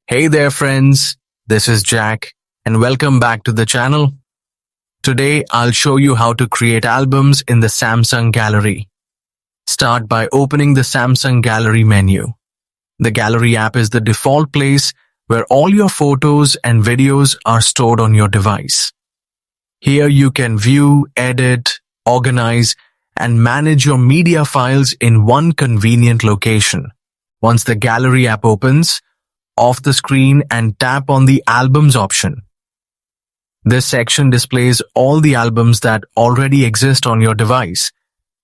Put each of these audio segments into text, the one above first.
Hey there friends, this is Jack and welcome back to the channel. Today I'll show you how to create albums in the Samsung Gallery. Start by opening the Samsung Gallery menu. The Gallery app is the default place where all your photos and videos are stored on your device. Here you can view, edit, organize, and manage your media files in one convenient location. Once the Gallery app opens, off the screen and tap on the Albums option. This section displays all the albums that already exist on your device,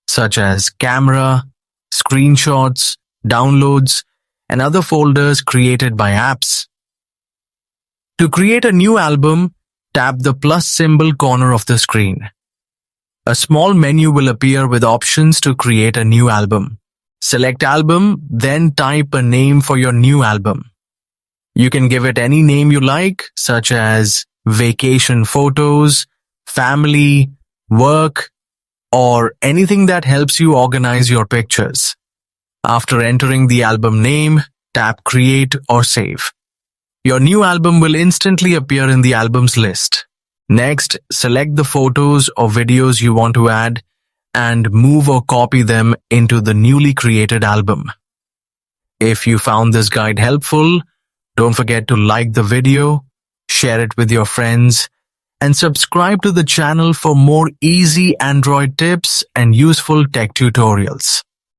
such as camera, screenshots, downloads, and other folders created by apps. To create a new album, tap the plus symbol corner of the screen. A small menu will appear with options to create a new album. Select Album, then type a name for your new album. You can give it any name you like, such as Vacation Photos, Family, Work, or anything that helps you organize your pictures. After entering the album name, tap Create or Save. Your new album will instantly appear in the albums list. Next, select the photos or videos you want to add and move or copy them into the newly created album. If you found this guide helpful, don't forget to like the video, share it with your friends, and subscribe to the channel for more easy Android tips and useful tech tutorials.